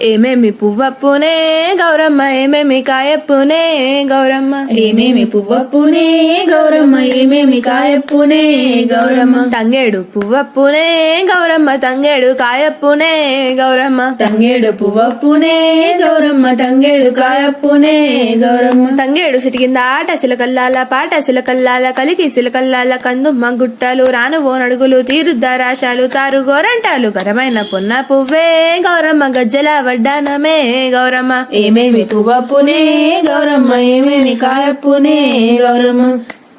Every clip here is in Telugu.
ఏమేమి పువ్వప్పునే గౌరమ్మ ఏమేమి కాయప్పునే గౌరమ్మ ఏమేమి పువ్వప్పునే గౌరమ్మ ఏమేమి కాయప్పునే గౌరమ్మ తంగేడు పువ్వప్పునే గౌరమ్మ తంగేడు కాయప్పునే గౌరమ్మ తంగేడు పువ్వప్పునే గౌరమ్మ తంగేడు కాయప్పునే గౌరమ్మ తంగేడు సిటికింద ఆట సిలకల్లాల పాట సిలకల్లాల కలికి సిలకల్లాల కందుమ్మ గుట్టలు రానువో నడుగులు తీరుద్దారాశాలు తారు గోరంటాలు గరమైన పొన్న పువ్వే గౌరమ్మ గజ్జల వడ్డానమే గౌరమ్మ ఏమేమి పువ్వప్పునే గౌరమ్మ ఏమేమి కాయప్పునే గౌరమ్మ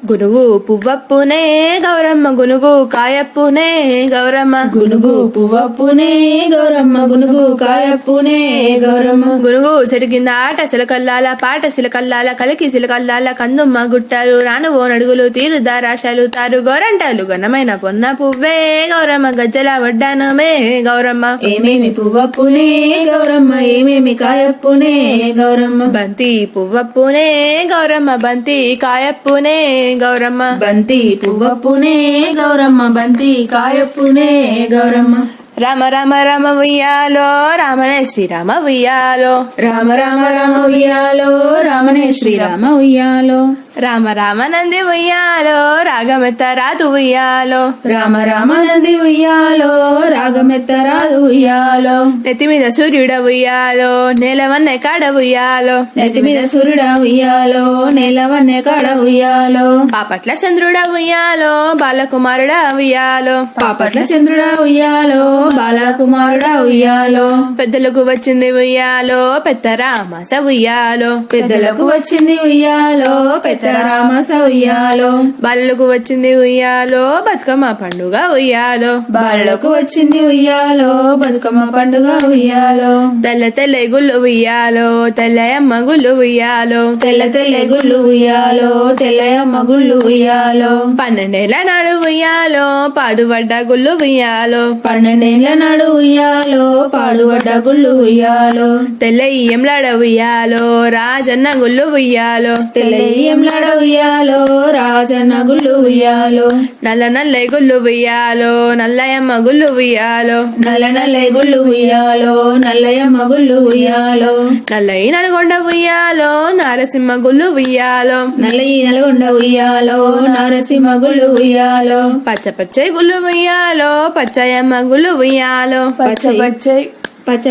గునుగు పువ్వప్పునే గౌరమ్మ గునుగు కాయప్పునే గౌరమ్మ గునుగు పువ్వప్పునే గౌరమ్మ గునుగు కాయప్పునే గౌరమ్మ గునుగు చెట్టు కింద ఆట సిలకల్లాల పాట సిలకల్లాల కలికి సిలకల్లాల కందుమ్మ గుట్టలు రానువో నడుగులు తీరుదారాశాలు తారు గోరంటాలు ఘనమైన పొన్న పువ్వే గౌరమ్మ గజ్జల వడ్డానమే గౌరమ్మ ఏమేమి పువ్వప్పునే గౌరమ్మ ఏమేమి కాయప్పునే గౌరమ్మ బంతి పువ్వప్పునే గౌరమ్మ బంతి కాయప్పునే గౌరమ్మ బంతి పువ్వప్పునే గౌరమ్మ బంతి కాయప్పునే గౌరమ్మ రామ రామ రామ ఉయ్యాలో రామనే శ్రీరామ ఉయ్యాలో రామ రామ రామ ఉయ్యాలో రామనే శ్రీరామ ఉయ్యాలో రామ రామ నంది ఉయ్యాలో రాగమెత్త రాదు ఉయ్యాలో రామ రామ నంది ఉయ్యాలో రాగమెత్త రాదు ఉయ్యాలో నెత్తి మీద సూర్యుడ ఉయ్యాలో నేలవన్నె కాడ ఉయ్యాలో నెత్తి మీద సూర్యుడ ఉయ్యాలో నేలవన్నె కాడ ఉయ్యాలో పాపట్ల చంద్రుడ ఉయ్యాలో బాలకుమారుడ ఉయ్యాలో పాపట్ల చంద్రుడ ఉయ్యాలో బాలకుమారుడ ఉయ్యాలో పెద్దలకు వచ్చింది ఉయ్యాలో పెద్ద రామస ఉయ్యాలో పెద్దలకు వచ్చింది ఉయ్యాలో పెద్ద రామస ఉయ్యాలో బాలలకు వచ్చింది ఉయ్యాలో బతుకమ్మ పండుగ ఉయ్యాలో బాలలకు వచ్చింది ఉయ్యాలో బతుకమ్మ పండుగ ఉయ్యాలో తెల్ల తెల్ల గుళ్ళు ఉయ్యాలో తెల్లయమ్మ గుళ్ళు ఉయ్యాలో తెల్ల తెల్ల గుళ్ళు ఉయ్యాలో తెల్లయమ్మ గుళ్ళు ఉయ్యాలో 12 నాడు ఉయ్యాలో పాడుబడ్డ గుళ్ళు ఉయ్యాలో 12 నాడు ఉయ్యాలో పాడుబడ్డ గుళ్ళు ఉయ్యాలో తెల్లయ్యంలాడ ఉయ్యాలో రాజన్న గుళ్ళు ఉయ్యాలో తెల్లయ్యంలాడ ఉయ్యాలో రాజన్న గుళ్ళు ఉయ్యాలో నల్ల నల్ల గుళ్ళు ఉయ్యాలో నల్లయమ్మ గుళ్ళు ఉయ్యాలో నల్ల నల్ల గుళ్ళు ఉయ్యాలో నల్లయమ్మ గుళ్ళు ఉయ్యాలో నల్లయి నల్గొండ ఉయ్యాలో నారసింహ గుళ్ళు ఉయ్యాలో నల్లయి నల్గొండ ఉయ్యాలో నారసింహ గుళ్ళు ఉయ్యాలో పచ్చ పచ్చ గుళ్ళు ఉయ్యాలో పచ్చయమ్మ గుళ్ళు ఉయ్యాలో పచ్చ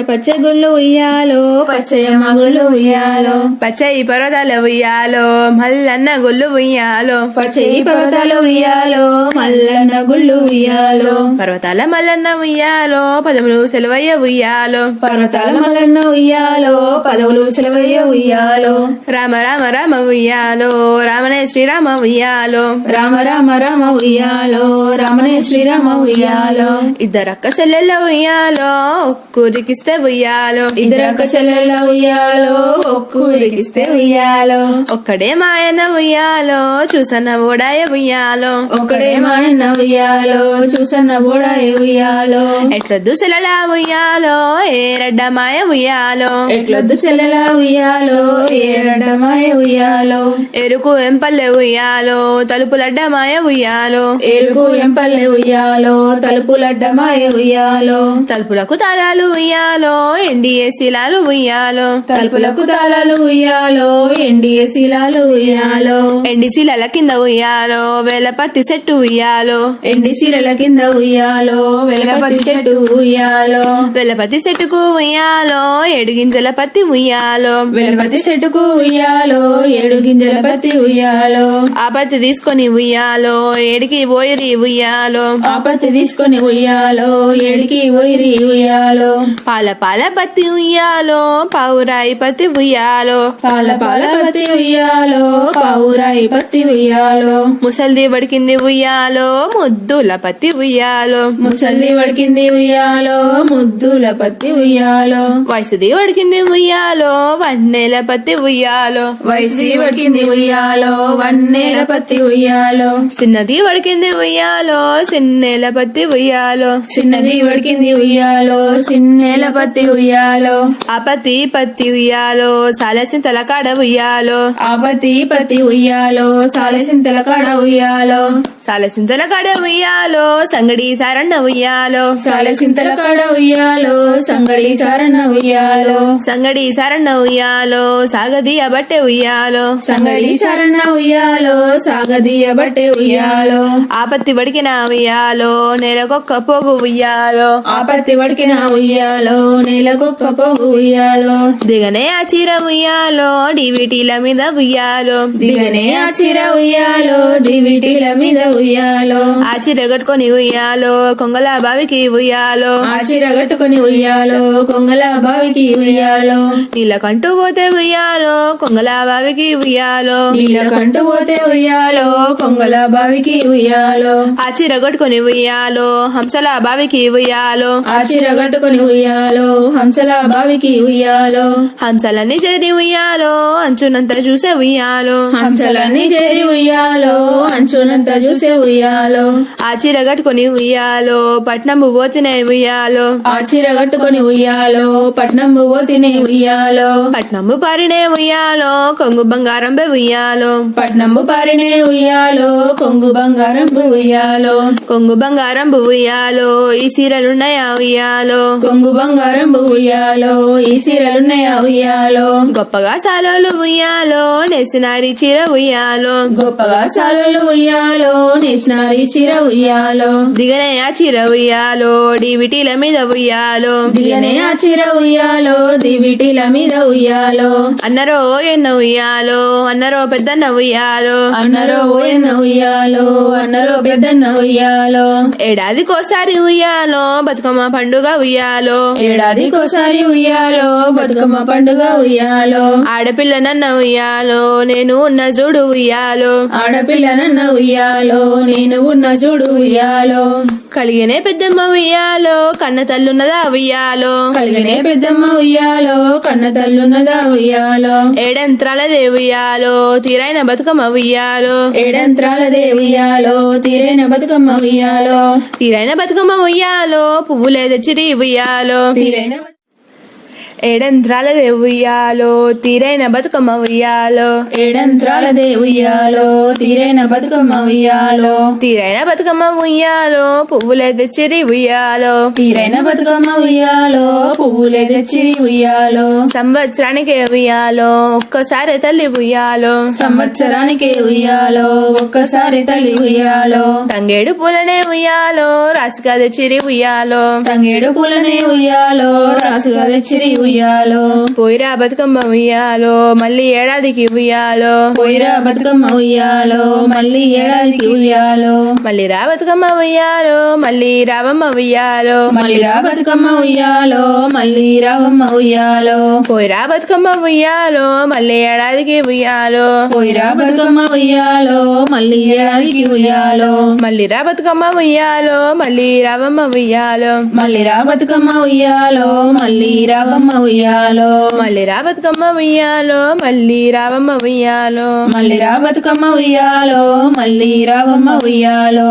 పచ్చ గుళ్ళు ఉయ్యాలో పచ్చయమ్మ గుళ్ళు ఉయ్యాలో పచ్చయి పర్వతాల ఉయ్యాలో మల్లన్న గుళ్ళు ఉయ్యాలో పచ్చయి పర్వతాల ఉయ్యాలో మల్లన్న గుళ్ళు ఉయ్యాలో పర్వతాల మల్లన్న ఉయ్యాలో పదములు సెలవయ్య ఉయ్యాలో పర్వతాల మల్లన్న ఉయ్యాలో పదవులు సెలవయ్య ఉయ్యాలో రామ రామ రామ ఉయ్యాలో రామనే శ్రీరామ ఉయ్యాలో రామ రామ రామ ఉయ్యాలో రామనే శ్రీరామ ఉయ్యాలో ఇద్దరక్క చెల్లెళ్ళ ఉయ్యాలో ఒక్కూరికిస్తే ఉయ్యాలో ఇద్దరక్క చెల్లెళ్ళ ఉయ్యాలో ఒక్కూరికిస్తే ఉయ్యాలో ఒక్కడే మాయన ఉయ్యాలో చూసన్న ఓడాయ ఉయ్యాలో ఒక్కడే మాయన్న ఉయ్యాలో చూసన్న ఓడాయ ఉయ్యాలో ఎట్లొద్దు సెలల ఉయ్యాలో ఏరడ్డ మాయ ఉయ్యాలో ఎట్లొద్దు సెల్లెల ఉయ్యాలో ఏరడ్డమాయ ఉయ్యాలో ఎరుకు ఎంపల్లె ఉయ్యాలో తలుపులడ్డమాయ ఉయ్యాలో ఎరుకు ఎంపల్లె ఉయ్యాలో తలుపులడ్డమాయ ఉయ్యాలో తలుపులకు తాళాలు ఉయ్యాలో ఎండిఏ శిలాలు ఉయ్యాలో తలుపులకు తాళాలు ఉయ్యాలో ఎండిఏ శిలాలు ఉయ్యాలో ఎండి శిలల కింద ఉయ్యాలో వేలపత్తి చెట్టు ఉయ్యాలో ఎండి శిలల కింద ఉయ్యాలో వెలపతి చెట్టు ఉయ్యాలో వెలపతి చెట్టుకు ఉయ్యాలో ఏడుగింజల పత్తి ఉయ్యాలో వెలపతి చెట్టుకు ఉయ్యాలో 7 గింజల పత్తి ఉయ్యాలో ఆ పత్తి తీసుకొని ఉయ్యాలో ఏడికి పోయిరి ఉయ్యాలో ఆ పత్తి తీసుకొని ఉయ్యాలో ఏడికి పోయిరి ఉయ్యాలో పాల పాల పత్తి ఉయ్యాలో పావురాయి పత్తి ఉయ్యాలో పాల పాల పత్తి ఉయ్యాలో పావురాయి పత్తి ఉయ్యాలో ముసల్ది వడికింది ఉయ్యాలో ముద్దుల పత్తి ఉయ్యాలో ముసల్ది వడికింది ఉయ్యాలో ముద్దుల పత్తి ఉయ్యాలో వయసుది వడికింది ఉయ్యాలో వన్నెల పత్తి ఉయ్యాలో వయసి వడికింది ఉయ్యాలో వన్నేల పత్తి ఉయ్యాలో చిన్నది వడికింది ఉయ్యాలో చిన్నెల పత్తి ఉయ్యాలో చిన్నది వడికింది ఉయ్యాలో చిన్నేల పత్తి ఉయ్యాలో ఆ పత్తి ఉయ్యాలో సాలసింతల కాడ ఉయ్యాలో ఆ పత్తి ఉయ్యాలో సాలసింతల కాడ ఉయ్యాలో సాలసింతల కాడ ఉయ్యాలో సంగడి సారన్న ఉయ్యాలో సాలసింతల కాడ ఉయ్యాలో సంగడి సారన్న ఉయ్యాలో సంగడి సారన్న ఉయ్యాలో సాగదీయ బట్టె ఉయ్యాలో సంగడి సారన్న ఉయ్యాలో సాగదీయ బట్టె ఉయ్యాలో ఆపత్తి వడికిన ఉయ్యాలో నేలకొక్క పోగు ఉయ్యాలో ఆపత్తి వడికిన ఉయ్యాలో నేలకొక్క పోగు ఉయ్యాలో దిగనే ఆ చీర ఉయ్యాలో డివిటీల మీద ఉయ్యాలో దిగనే ఆ చీర ఉయ్యాలో దివిటీల మీద ఉయ్యాలో ఆ చీర కట్టుకొని ఉయ్యాలో కొంగల బావికి ఉయ్యాలో ఆ చీర కట్టుకొని ఉయ్యాలో కొంగల బావికి ఉయ్యాలో నీళ్ళకంటూ పోతే ఉయ్యాలో కొంగల బావికి ఉయ్యాలో నీళ్ళకంటూ పోతే ఉయ్యాలో కొంగల బావికి ఉయ్యాలో ఆ చీర కట్టుకొని ఉయ్యాలో హంసల బావికి ఉయ్యాలో ఆ చీర కట్టుకొని ఉయ్యాలో హంసల బావికి ఉయ్యాలో హంసలన్నీ చేరి ఉయ్యాలో అంచునంత చూసే ఉయ్యాలో హంసలన్నీ చేరి ఉయ్యాలో అంచునంత చూసే ఉయ్యాలో ఆ చీర కట్టుకొని ఉయ్యాలో పట్నం పోతినే ఉయ్యాలో ఆ చీర కట్టుకొని ఉయ్యాలో పట్నం పోతినే ఉయ్యాలో పట్నంబు పారినే ఉయ్యాలో కొంగు బంగారం ఉయ్యాలో పట్నంబు పారినే ఉయ్యాలో కొంగు బంగారం ఉయ్యాలో కొంగు బంగారం ఉయ్యాలో ఈ సీరలున్నాయా ఉయ్యాలో కొంగు బంగారం ఉయ్యాలో ఈ సీరలున్నాయా ఉయ్యాలో గొప్పగా సాలోలు ఉయ్యాలో నెసినారి చీర ఉయ్యాలో గొప్పగా సాలలు ఉయ్యాలో నేసినారి చీర ఉయ్యాలో దిగనే ఆ చీర ఉయ్యాలో డివిటీల మీద ఉయ్యాలో దిగనే ఆ చీర ఉయ్యాలో దివిటీల మీద ఉయ్యాలో అన్నరో ఎన్న ఉయ్యాలో అన్నరో పెద్దన్న ఉయ్యాలో అన్నరో ఓయన్న ఉయ్యాలో అన్నరో పెద్దన్న ఉయ్యాలో ఏడాదికోసారి ఉయ్యాలో బతుకమ్మ పండుగ ఉయ్యాలో ఏడాదికోసారి ఉయ్యాలో బతుకమ్మ పండుగ ఉయ్యాలో ఆడపిల్ల నన్న ఉయ్యాలో నేను ఉన్న చూడు ఉయ్యాలో ఆడపిల్లనన్న ఉయ్యాలో నేను ఉన్న చూడు ఉయ్యాలో కలిగినే పెద్దమ్మ ఉయ్యాలో కన్న తల్లున్నదా ఉయ్యాలో కలిగినే పెద్దమ్మ ఉయ్యాలో కన్న తల్లున్నదా ఉయ్యాలో ఏడంత్రాలదే ఉయ్యాలో తీరైన బతుకమ్మ ఉయ్యాలో ఏడంత్రాలదే ఉయ్యాలో తీరైన బతుకమ్మ ఉయ్యాలో తీరైన బతుకమ్మ ఉయ్యాలో పువ్వులే తెచ్చిరి ఉయ్యాలో తీరైన ఏడంత్రాలదే ఉయ్యాలో తీరైన బతుకమ్మ ఉయ్యాలో ఏడంత్రాలదే ఉయ్యాలో తీరైన బతుకమ్మ ఉయ్యాలో తీరైన బతుకమ్మ ఉయ్యాలో పువ్వులే తెచ్చిరి ఉయ్యాలో తీరైన బతుకమ్మ ఉయ్యాలో పువ్వులే తెచ్చిరి ఉయ్యాలో సంవత్సరానికి ఉయ్యాలో ఒక్కసారి తల్లి ఉయ్యాలో సంవత్సరానికి ఉయ్యాలో ఒక్కసారి తల్లి ఉయ్యాలో తంగేడు పూలనే ఉయ్యాలో రాసిగా తెచ్చిరి ఉయ్యాలో తంగేడు పూలనే ఉయ్యాలో రాసుగా తెచ్చిరి ఉయ్యాలో పోయిరా బతుకమ్మ ఉయ్యాలో మళ్ళీ ఏడాదికి ఉయ్యాలో పోయిరా బతుకమ్మ ఉయ్యాలో మళ్ళీ ఏడాదికి ఉయ్యాలో మళ్ళీ రా బతుకమ్మ ఉయ్యాలో మళ్ళీ రావమ్మ ఉయ్యాలో మళ్ళీ రా బతుకమ్మ ఉయ్యాలో మళ్ళీ రావమ్మ ఉయ్యాలో పోయిరా బతుకమ్మ ఉయ్యాలో మళ్ళీ ఏడాదికి ఉయ్యాలో పోయిరా బతుకమ్మ ఉయ్యాలో మళ్ళీ ఏడాదికి ఉయ్యాలో మళ్ళీ రా బతుకమ్మ ఉయ్యాలో మళ్ళీ రావమ్మ ఉయ్యాలో మళ్ళీ రా బతుకమ్మ ఉయ్యాలో మళ్ళీ రావమ్మ ఉయ్యాలో మళ్ళీ రా బతుకమ్మ ఉయ్యాలో మళ్ళీ రావమ్మ ఉయ్యాలో మళ్ళీ రా బతుకమ్మ ఉయ్యాలో మళ్ళీ రావమ్మ ఉయ్యాలో